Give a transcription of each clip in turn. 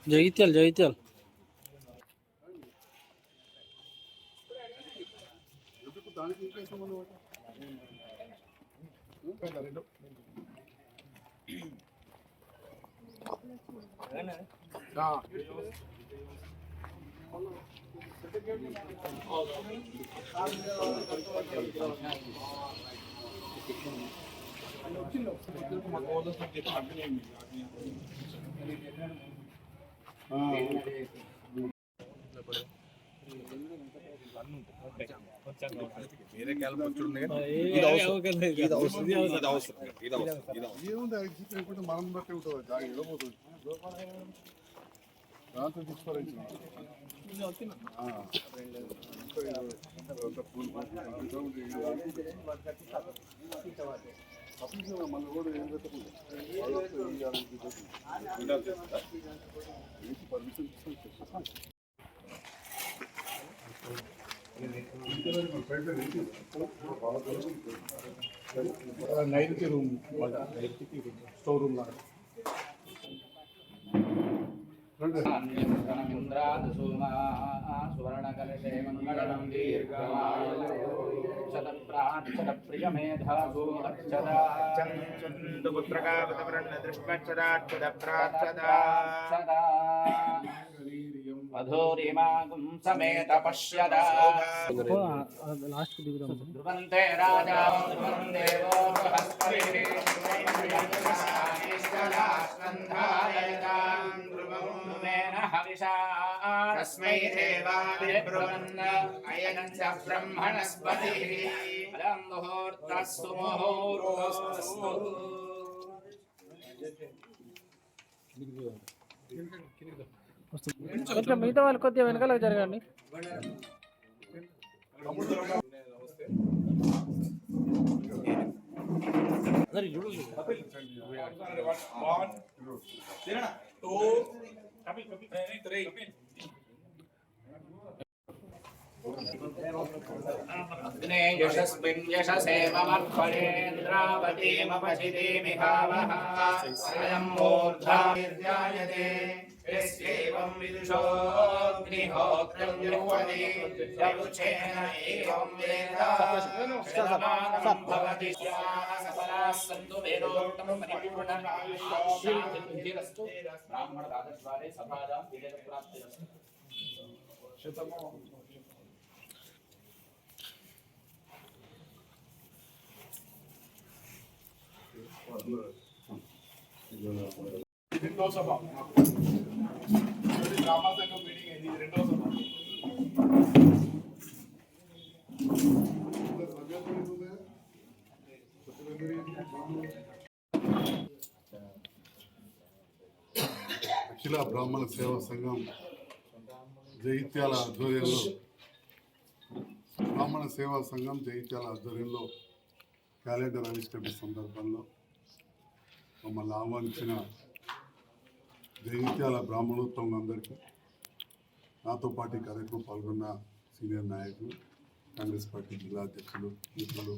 జగిత్యాల జగిత్యాల వేరే క్యాల్ మనం బట్టి ఉంటుంది దాంతో తీసుకోవాలి మన కూడా ఏం పర్మిషన్ నైరుతి రూమ్ స్టోర్ రూమ్ లాగా సువర్ణకలశే మంగళం దీర్ఘమాయుషప్రియమేధాసు అధోరిమాగం సమేత పశ్యదా ధ్రువంతే రాజా ధ్రువం దేవో బృహస్పతిః తస్మై దేవాయ బ్రువన్న అయనం చ బ్రహ్మణస్పతిః అలం ముహూర్తస్తు ముహూర్తస్తు. కొంచెం మిగతా వాళ్ళు కొద్దిగా వెనకాల జరగండి. అగ్నే యశస్మిన్ యశసే మమ ఫలేంద్రావతీమపచిదేమిహావః అయం మూర్ధా నిర్జాయతే యస్యేవం విదుషోऽగ్నిహోత్రం జుహ్వతి యముచేన ఏవం వేద సమానం భవతి సఫలాः సంతు వేదోక్తం పరిపూర్ణాయుష్యస్తు బ్రాహ్మణ రాజద్వారే సభాయాం విజయప్రాప్తిరస్తు. రెండో సభ గ్రామ సంఘం మీటింగ్ అయింది. రెండో సభ అఖిల బ్రాహ్మణ సేవా సంఘం జగిత్యాల ఆధ్వర్యంలో బ్రాహ్మణ సేవా సంఘం జగిత్యాల ఆధ్వర్యంలో క్యాలెండర్ ఆవిష్కరణ సందర్భంలో మమ్మల్ని ఆహ్వానించిన జగిత్యాల బ్రాహ్మణోత్తములందరికీ, నాతో పాటు కార్యక్రమం పాల్గొన్న సీనియర్ నాయకులు, కాంగ్రెస్ పార్టీ జిల్లా అధ్యక్షులు మిత్రులు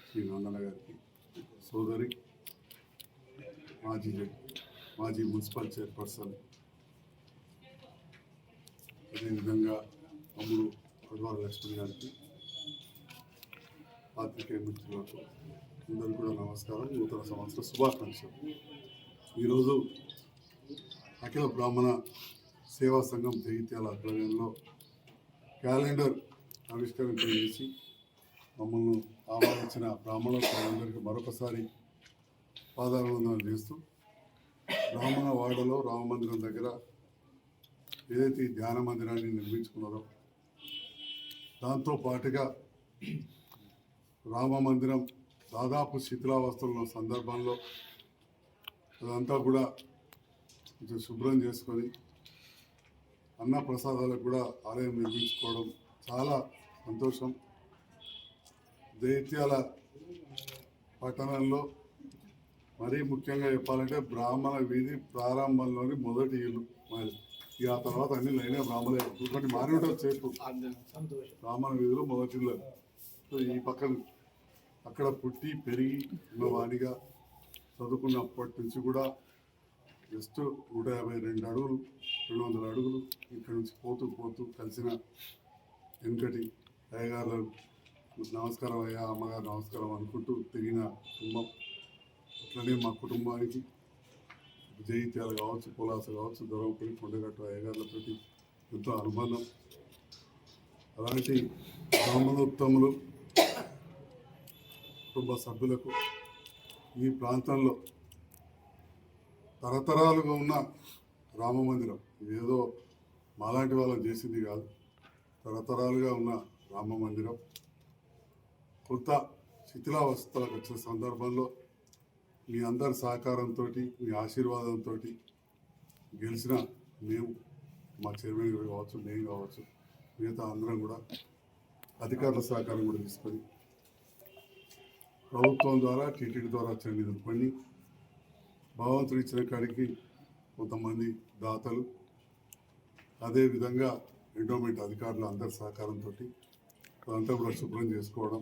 శ్రీ నందన గారికి, సోదరి మాజీ మున్సిపల్ చైర్పర్సన్, అదేవిధంగా తమ్ముడు కొడవాల లక్ష్మణ్ గారికి, పాత్రికేయ మిత్రులకు అందరికీ కూడా నమస్కారం. నూతన సంవత్సర శుభాకాంక్షలు. ఈరోజు అఖిల బ్రాహ్మణ సేవా సంఘం జగిత్యాల ఆధ్వర్యంలో క్యాలెండర్ ఆవిష్కరణ చేసి మమ్మల్ని ఆహ్వానించిన బ్రాహ్మణులందరికీ మరొకసారి పాదాభివందనలు చేస్తూ, బ్రాహ్మణ వాడలో రామమందిరం దగ్గర ఏదైతే ఈ ధ్యాన మందిరాన్ని నిర్మించుకున్నారో దాంతో పాటుగా రామ మందిరం దాదాపు శిథిలావస్థలో ఉన్న సందర్భంలో అదంతా కూడా కొంచెం శుభ్రం చేసుకొని అన్న ప్రసాదాలకు కూడా ఆలయం నిర్మించుకోవడం చాలా సంతోషం. జగిత్యాల పట్టణంలో మరీ ముఖ్యంగా చెప్పాలంటే బ్రాహ్మణ వీధి ప్రారంభంలోని మొదటి ఇల్లు మరి. ఇక ఆ తర్వాత అన్ని లైనే బ్రాహ్మణ కొన్ని మారి ఉంటుంది చేపు బ్రాహ్మణ వీధిలో మొదటి ఇల్లు. సో ఈ పక్కన అక్కడ పుట్టి పెరిగి ఉన్నవాడిగా చదువుకున్నప్పటి నుంచి కూడా జస్ట్ 152 అడుగులు 200 అడుగులు ఇక్కడి నుంచి పోతూ పోతూ కలిసిన వెనుకటి అయ్యగారు నమస్కారం అయ్యా అమ్మగారు నమస్కారం అనుకుంటూ తిరిగిన కుటుంబం. అట్లనే మా కుటుంబానికి జైత్యాల కావచ్చు, పులాస కావచ్చు, దొరవపల్లి, కొండగట్టు అయ్యగారులతో ఎంతో అనుబంధం. అలాంటి బ్రాహ్మణోత్తములు కుటుంబ సభ్యులకు ఈ ప్రాంతంలో తరతరాలుగా ఉన్న రామ మందిరం ఏదో మాలాంటి వాళ్ళని చేసింది కాదు, తరతరాలుగా ఉన్న రామ మందిరం కొంత శిథిలావస్థలకు వచ్చిన సందర్భంలో మీ అందరి సహకారంతో, మీ ఆశీర్వాదంతో గెలిచిన మేము, మా చైర్మన్ గారు కావచ్చు, నేను కావచ్చు, మిగతా అందరం కూడా అధికారుల సహకారం కూడా తీసుకొని ప్రభుత్వం ద్వారా టీటీడీ ద్వారా వచ్చిన నిధులు కొన్ని భగవంతుడు ఇచ్చిన కాడికి కొంతమంది దాతలు, అదేవిధంగా ఎండోమెంట్ అధికారులు అందరి సహకారంతో అదంతా కూడా శుభ్రం చేసుకోవడం,